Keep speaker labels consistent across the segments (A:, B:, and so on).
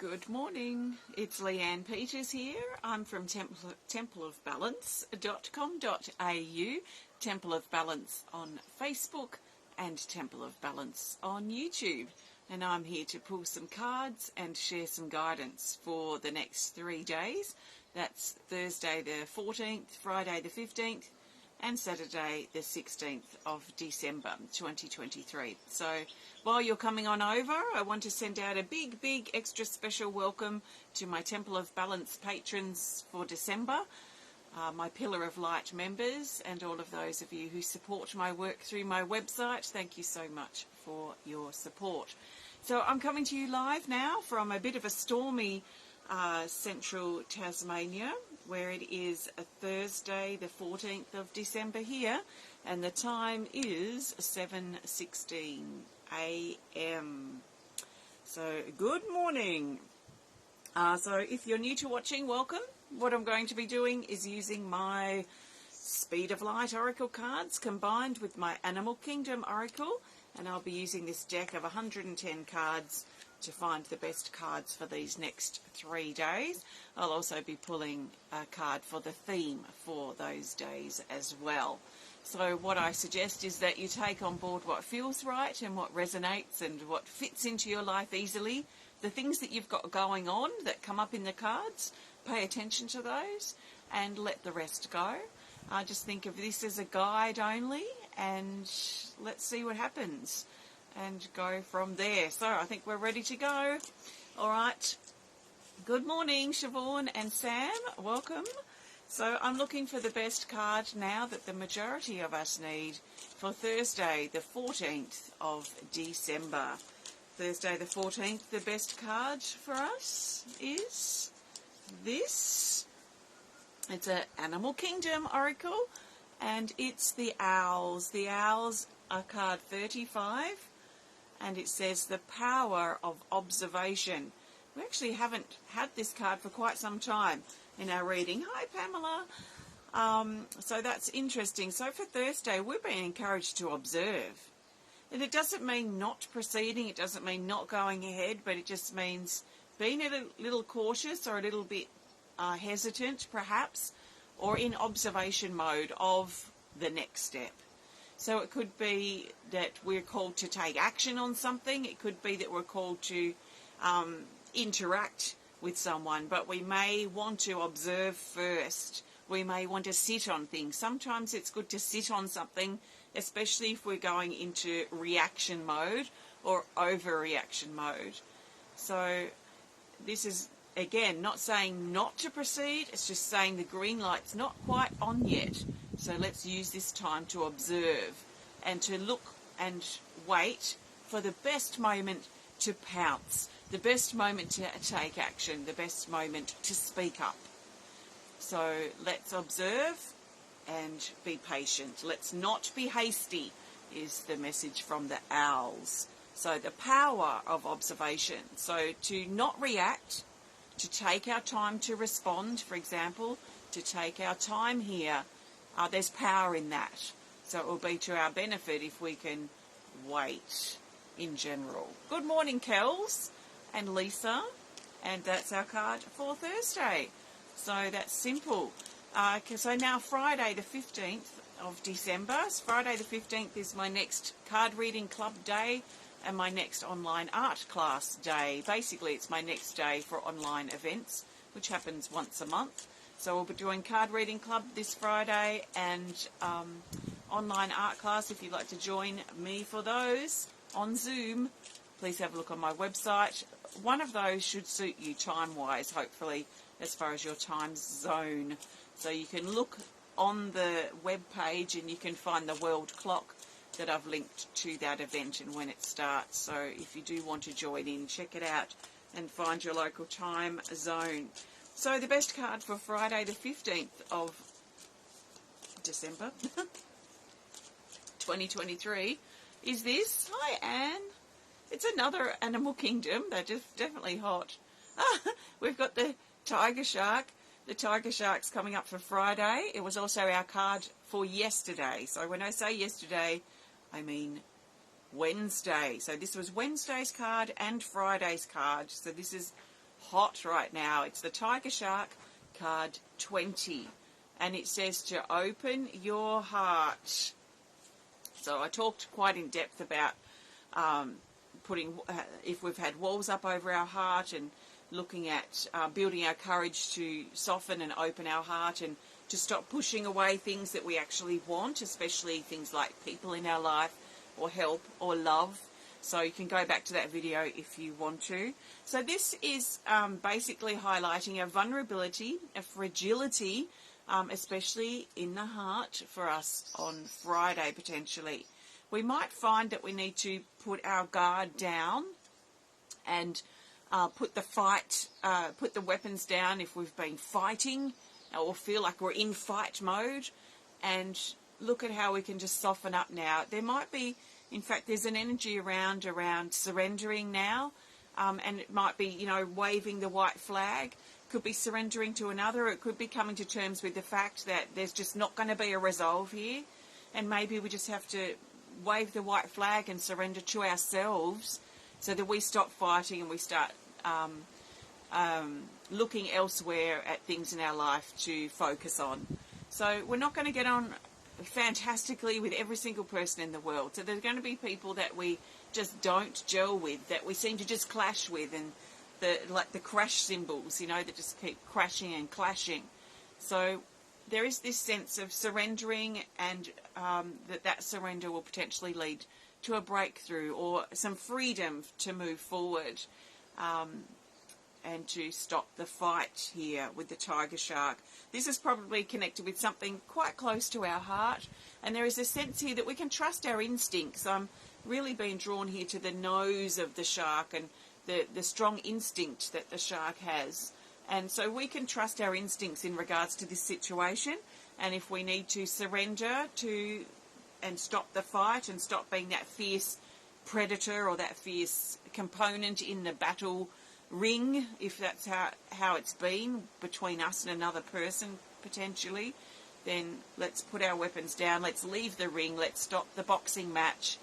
A: Good morning, it's Leanne Peters here. I'm from templeofbalance.com.au, Temple of Balance on Facebook and Temple of Balance on YouTube. And I'm here to pull some cards and share some guidance for the next 3 days. That's Thursday the 14th, Friday the 15th, and Saturday the 16th of December 2023. So while you're coming on over, I want to send out a big extra special welcome to my Temple of Balance patrons for December, my Pillar of Light members, and all of those of you who support my work through my website. Thank you so much for your support. So I'm coming to you live now from a bit of a stormy central Tasmania, where it is a Thursday the 14th of December here, and the time is 7:16 a.m. So good morning. So if you're new to watching, welcome. What I'm going to be doing is using my Speed of Light Oracle cards combined with my Animal Kingdom Oracle, and I'll be using this deck of 110 cards to find the best cards for these next 3 days. I'll also be pulling a card for the theme for those days as well. So what I suggest is that you take on board what feels right and what resonates and what fits into your life easily. The things that you've got going on that come up in the cards, pay attention to those and let the rest go. Just think of this as a guide only, and let's see what happens and go from there. So I think we're ready to go. All right. Good morning, Siobhan and Sam. Welcome. So I'm looking for the best card now that the majority of us need for Thursday, the 14th of December. Thursday the 14th, the best card for us is this. It's an Animal Kingdom Oracle, and it's the Owls. The Owls are card 35. And it says the power of observation. We actually haven't had this card for quite some time in our reading. Hi, Pamela. So that's interesting. So for Thursday, we're being encouraged to observe. And it doesn't mean not proceeding. It doesn't mean not going ahead, but it just means being a little cautious or a little bit hesitant, perhaps, or in observation mode of the next step. So it could be that we're called to take action on something. It could be that we're called to interact with someone, but we may want to observe first. We may want to sit on things. Sometimes it's good to sit on something, especially if we're going into reaction mode or overreaction mode. So this is, again, not saying not to proceed. It's just saying the green light's not quite on yet. So let's use this time to observe and to look and wait for the best moment to pounce, the best moment to take action, the best moment to speak up. So let's observe and be patient. Let's not be hasty is the message from the Owls. So the power of observation. So to not react, to take our time to respond, for example, to take our time here. There's power in that. So it will be to our benefit if we can wait in general. Good morning, Kels and Lisa. And that's our card for Thursday. So that's simple. So now Friday the 15th of December. So Friday the 15th is my next card reading club day and my next online art class day. Basically, it's my next day for online events, which happens once a month. So we'll be doing Card Reading Club this Friday and online art class. If you'd like to join me for those on Zoom, please have a look on my website. One of those should suit you time-wise, hopefully, as far as your time zone. So you can look on the web page and you can find the world clock that I've linked to that event and when it starts. So if you do want to join in, check it out and find your local time zone. So the best card for Friday the 15th of December 2023 is this. Hi, Anne. It's another Animal Kingdom. They're just definitely hot. We've got the Tiger Shark. The Tiger Shark's coming up for Friday. It was also our card for yesterday. So when I say yesterday, I mean Wednesday. So this was Wednesday's card and Friday's card. So this is hot right now. It's the Tiger Shark card 20, and it says to open your heart. So I talked quite in depth about if we've had walls up over our heart, and looking at building our courage to soften and open our heart and to stop pushing away things that we actually want, especially things like people in our life or help or love. So you can go back to that video if you want to. So this is basically highlighting a vulnerability, a fragility, especially in the heart for us on Friday potentially. We might find that we need to put our guard down and put the weapons down if we've been fighting or feel like we're in fight mode, and look at how we can just soften up now. There might be, in fact, there's an energy around surrendering now, and it might be, waving the white flag. Could be surrendering to another. It could be coming to terms with the fact that there's just not going to be a resolve here, and maybe we just have to wave the white flag and surrender to ourselves so that we stop fighting and we start looking elsewhere at things in our life to focus on. So we're not going to get on fantastically with every single person in the world. So there's going to be people that we just don't gel with, that we seem to just clash with, and the crash symbols, that just keep crashing and clashing. So there is this sense of surrendering, and that surrender will potentially lead to a breakthrough or some freedom to move forward, and to stop the fight here with the Tiger Shark. This is probably connected with something quite close to our heart, and there is a sense here that we can trust our instincts. I'm really being drawn here to the nose of the shark and the strong instinct that the shark has. And so we can trust our instincts in regards to this situation, and if we need to surrender to and stop the fight and stop being that fierce predator or that fierce component in the battle ring, if that's how it's been between us and another person potentially, then let's put our weapons down, let's leave the ring, let's stop the boxing match,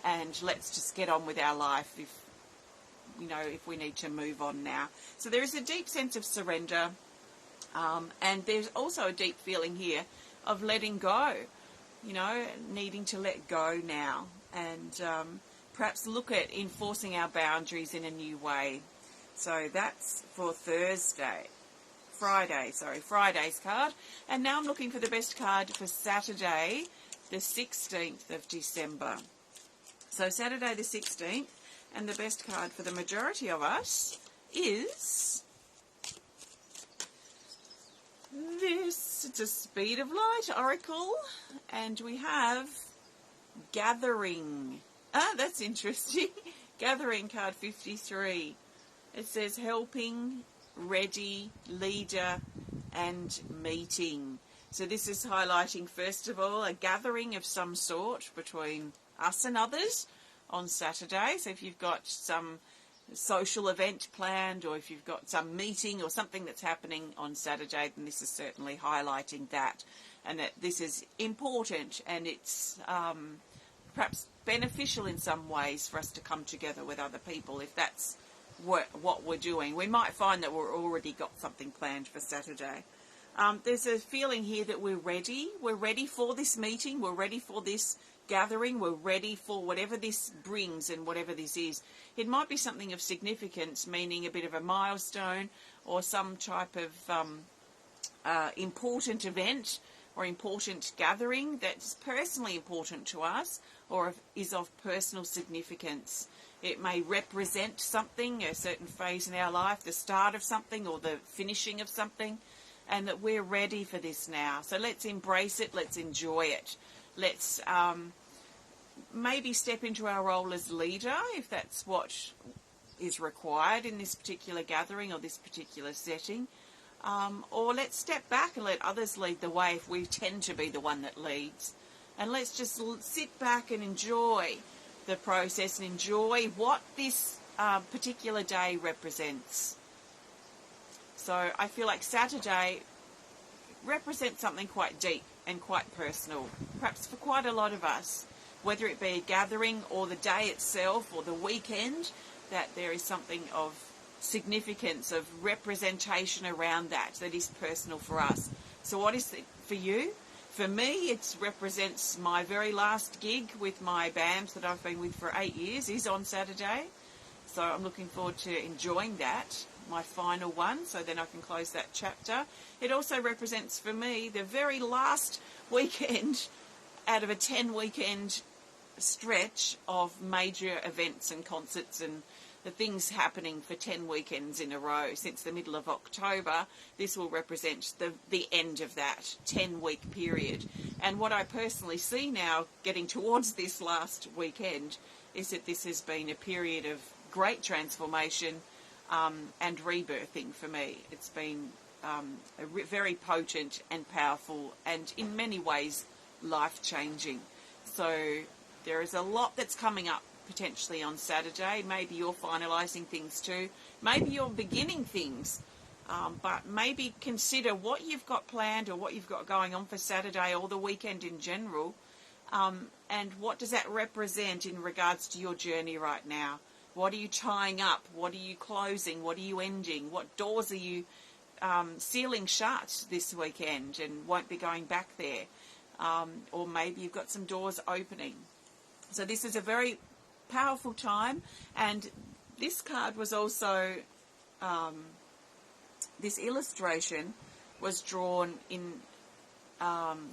A: and let's just get on with our life if we need to move on now. So there is a deep sense of surrender, and there's also a deep feeling here of letting go, needing to let go now, and perhaps look at enforcing our boundaries in a new way. So that's for Friday's card. And now I'm looking for the best card for Saturday, the 16th of December. So Saturday the 16th, and the best card for the majority of us is this. It's a Speed of Light Oracle, and we have Gathering. That's interesting. Gathering, card 53. It says helping, ready, leader, and meeting. So this is highlighting, first of all, a gathering of some sort between us and others on Saturday. So if you've got some social event planned, or if you've got some meeting or something that's happening on Saturday, then this is certainly highlighting that, and that this is important, and it's perhaps beneficial in some ways for us to come together with other people if that's what we're doing. We might find that we've already got something planned for Saturday. There's a feeling here that we're ready. We're ready for this meeting. We're ready for this gathering. We're ready for whatever this brings and whatever this is. It might be something of significance, meaning a bit of a milestone or some type of important event or important gathering that's personally important to us or is of personal significance. It may represent something, a certain phase in our life, the start of something or the finishing of something, and that we're ready for this now. So let's embrace it, let's enjoy it. Let's maybe step into our role as leader if that's what is required in this particular gathering or this particular setting. Or let's step back and let others lead the way if we tend to be the one that leads. And let's just sit back and enjoy the process and enjoy what this particular day represents. So I feel like Saturday represents something quite deep and quite personal, perhaps for quite a lot of us, whether it be a gathering or the day itself or the weekend, that there is something of significance of representation around that is personal for us. So what is it for you? For me, it represents my very last gig with my BAMS that I've been with for 8 years is on Saturday. So I'm looking forward to enjoying that, my final one, so then I can close that chapter. It also represents for me the very last weekend out of a 10-weekend stretch of major events and concerts and the things happening for 10 weekends in a row since the middle of October. This will represent the end of that 10-week period. And what I personally see now getting towards this last weekend is that this has been a period of great transformation and rebirthing for me. It's been very potent and powerful and in many ways life-changing. So there is a lot that's coming up potentially on Saturday. Maybe you're finalising things too. Maybe you're beginning things. But maybe consider what you've got planned or what you've got going on for Saturday or the weekend in general. And what does that represent in regards to your journey right now? What are you tying up? What are you closing? What are you ending? What doors are you sealing shut this weekend and won't be going back there? Or maybe you've got some doors opening. So this is a very powerful time, and this card was also, this illustration was drawn in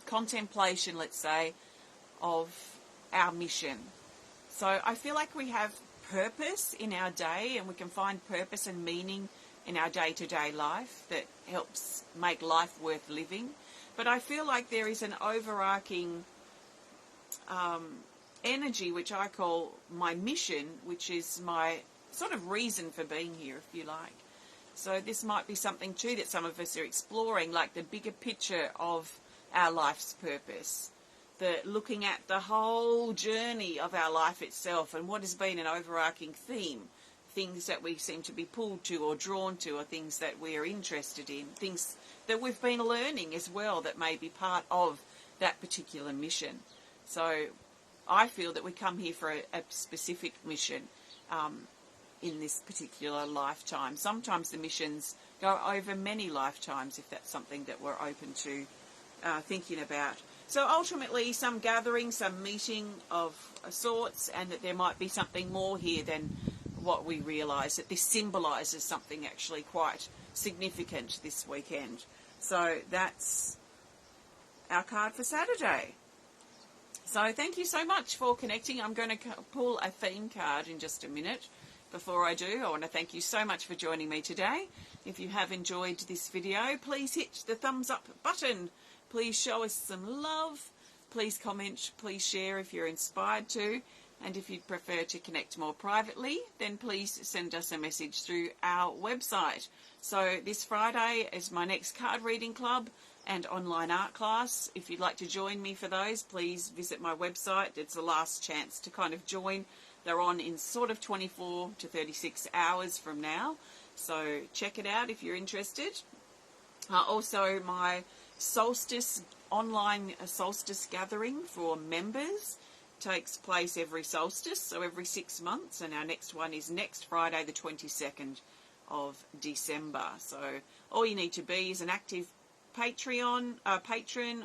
A: contemplation, let's say, of our mission. So I feel like we have purpose in our day, and we can find purpose and meaning in our day-to-day life that helps make life worth living. But I feel like there is an overarching energy, which I call my mission, which is my sort of reason for being here, if you like. So this might be something too that some of us are exploring, like the bigger picture of our life's purpose, the looking at the whole journey of our life itself and what has been an overarching theme, things that we seem to be pulled to or drawn to, or things that we are interested in, things that we've been learning as well that may be part of that particular mission. So I feel that we come here for a specific mission in this particular lifetime. Sometimes the missions go over many lifetimes, if that's something that we're open to thinking about. So ultimately, some gathering, some meeting of sorts, and that there might be something more here than what we realise, that this symbolises something actually quite significant this weekend. So that's our card for Saturday. So thank you so much for connecting. I'm going to pull a theme card in just a minute. Before I do, I want to thank you so much for joining me today. If you have enjoyed this video, please hit the thumbs up button. Please show us some love. Please comment, please share if you're inspired to. And if you'd prefer to connect more privately, then please send us a message through our website. So this Friday is my next card reading club and online art class. If you'd like to join me for those, please visit my website. It's the last chance to kind of join. They're on in sort of 24 to 36 hours from now. So check it out if you're interested. Also, my solstice, online solstice gathering for members takes place every solstice, so every 6 months. And our next one is next Friday, the 22nd of December. So all you need to be is an active patron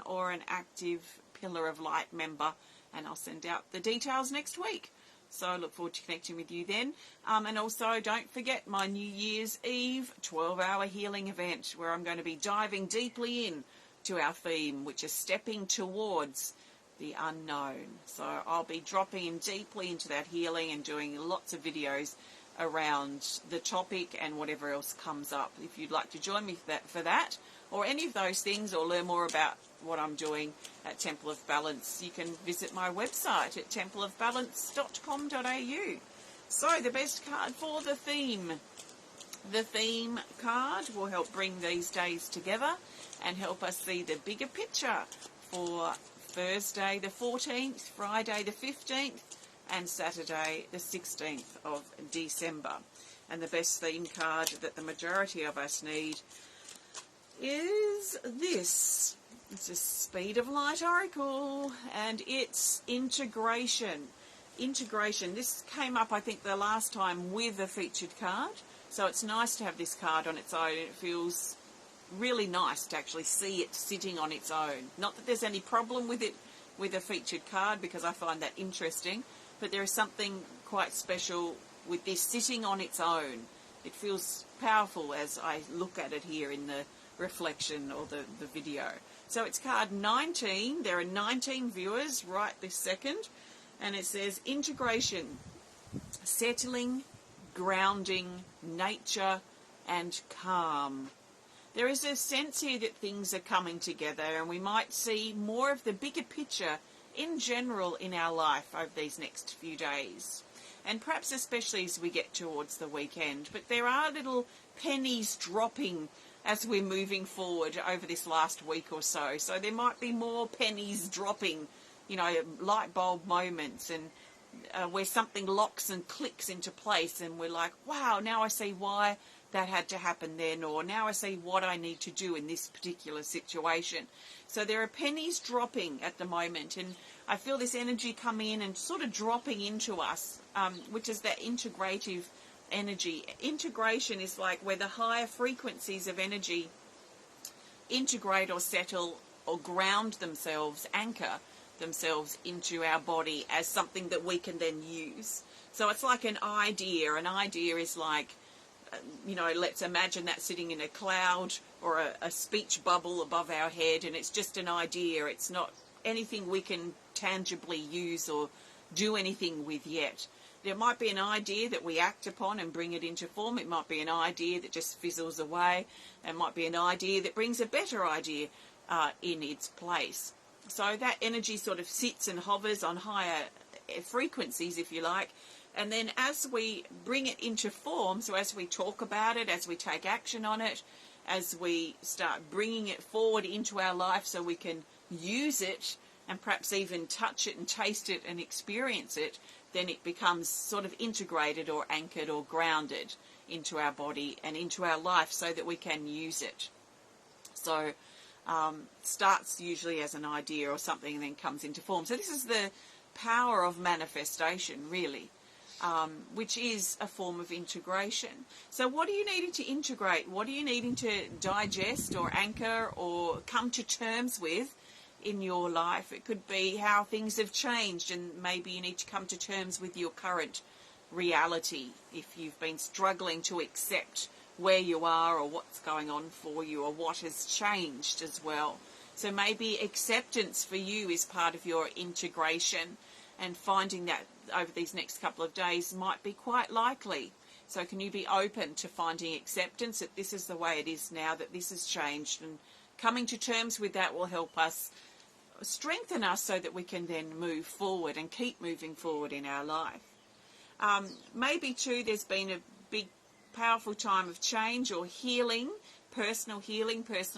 A: or an active Pillar of Light member, and I'll send out the details next week. So I look forward to connecting with you then. And also don't forget my New Year's Eve 12-hour healing event, where I'm going to be diving deeply in to our theme, which is stepping towards the unknown. So I'll be dropping in deeply into that healing and doing lots of videos around the topic and whatever else comes up. If you'd like to join me for that, or any of those things, or learn more about what I'm doing at Temple of Balance, you can visit my website at templeofbalance.com.au. So the best card for the theme. The theme card will help bring these days together and help us see the bigger picture for Thursday the 14th, Friday the 15th, and Saturday the 16th of December. And the best theme card that the majority of us need is this. It's a Speed of Light Oracle, and it's integration. integration. This came up, I think, the last time with a featured card. So it's nice to have this card on its own. It feels really nice to actually see it sitting on its own. Not that there's any problem with it with a featured card, because I find that interesting, but there is something quite special with this sitting on its own. It feels powerful as I look at it here in the reflection or the video. So it's card 19. There are 19 viewers right this second, and it says integration, settling, grounding, nature, and calm. There is a sense here that things are coming together, and we might see more of the bigger picture in general in our life over these next few days, and perhaps especially as we get towards the weekend. But there are little pennies dropping as we're moving forward over this last week or so. So there might be more pennies dropping, you know, light bulb moments, and where something locks and clicks into place, and we're like, wow, now I see why that had to happen then, or now I see what I need to do in this particular situation. So there are pennies dropping at the moment, and I feel this energy coming in and sort of dropping into us, which is that integrative energy. Integration is like where the higher frequencies of energy integrate or settle or ground themselves, anchor themselves into our body as something that we can then use. So it's like an idea. An idea is like, you know, let's imagine that sitting in a cloud or a speech bubble above our head, and it's just an idea. It's not anything we can tangibly use or do anything with yet. There might be an idea that we act upon and bring it into form. It might be an idea that just fizzles away. It might be an idea that brings a better idea in its place. So that energy sort of sits and hovers on higher frequencies, if you like. And then as we bring it into form, so as we talk about it, as we take action on it, as we start bringing it forward into our life so we can use it and perhaps even touch it and taste it and experience it, then it becomes sort of integrated or anchored or grounded into our body and into our life so that we can use it. So starts usually as an idea or something and then comes into form. So this is the power of manifestation, really. Which is a form of integration. So what are you needing to integrate? What are you needing to digest or anchor or come to terms with in your life? It could be how things have changed, and maybe you need to come to terms with your current reality if you've been struggling to accept where you are or what's going on for you or what has changed as well. So maybe acceptance for you is part of your integration, and finding that over these next couple of days might be quite likely. So can you be open to finding acceptance that this is the way it is now, that this has changed, and coming to terms with that will help us, strengthen us so that we can then move forward and keep moving forward in our life. Maybe too there's been a big powerful time of change or healing, personal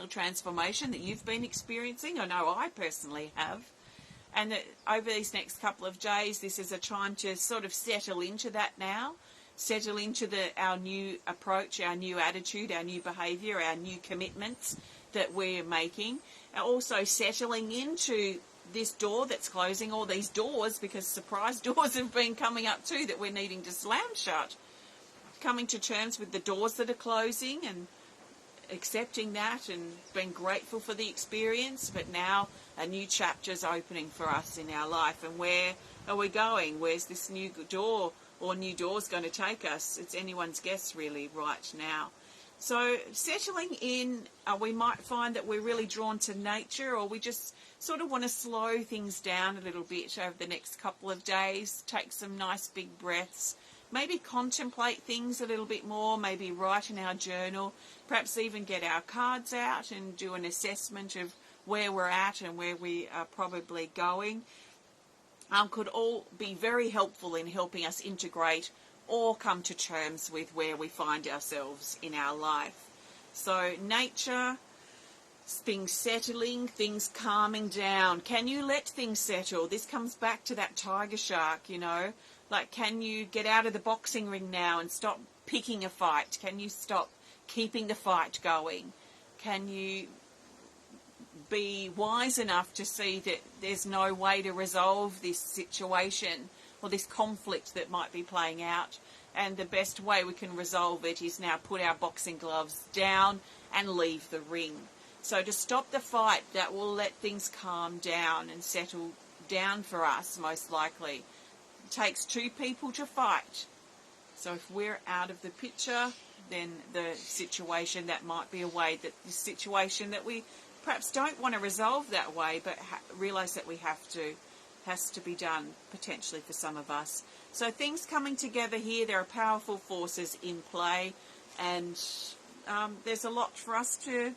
A: transformation that you've been experiencing. I know I personally have. And that over these next couple of days, this is a time to sort of settle into that now, settle into our new approach, our new attitude, our new behaviour, our new commitments that we're making. And also settling into this door that's closing, all these doors, because surprise doors have been coming up too that we're needing to slam shut. Coming to terms with the doors that are closing and accepting that and being grateful for the experience, but now a new chapter is opening for us in our life. And where are we going? Where's this new door or new doors going to take us? It's anyone's guess really right now. So settling in, we might find that we're really drawn to nature, or we just sort of want to slow things down a little bit over the next couple of days, take some nice big breaths, maybe contemplate things a little bit more, maybe write in our journal, perhaps even get our cards out and do an assessment of where we're at and where we are probably going. Could all be very helpful in helping us integrate or come to terms with where we find ourselves in our life. So nature, things settling, things calming down. Can you let things settle? This comes back to that tiger shark, you know. Like, can you get out of the boxing ring now and stop picking a fight? Can you stop keeping the fight going? Can you be wise enough to see that there's no way to resolve this situation or this conflict that might be playing out. And the best way we can resolve it is now put our boxing gloves down and leave the ring. So to stop the fight, that will let things calm down and settle down for us, most likely. It takes two people to fight. So if we're out of the picture, then the situation, that might be a way that the situation that we perhaps don't want to resolve that way, but realise that we have to, has to be done potentially for some of us. So things coming together here, there are powerful forces in play, and there's a lot for us to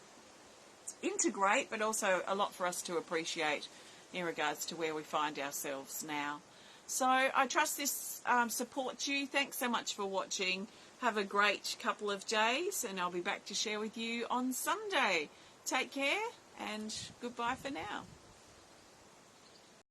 A: integrate, but also a lot for us to appreciate in regards to where we find ourselves now. So I trust this supports you. Thanks so much for watching. Have a great couple of days, and I'll be back to share with you on Sunday. Take care, and goodbye for now.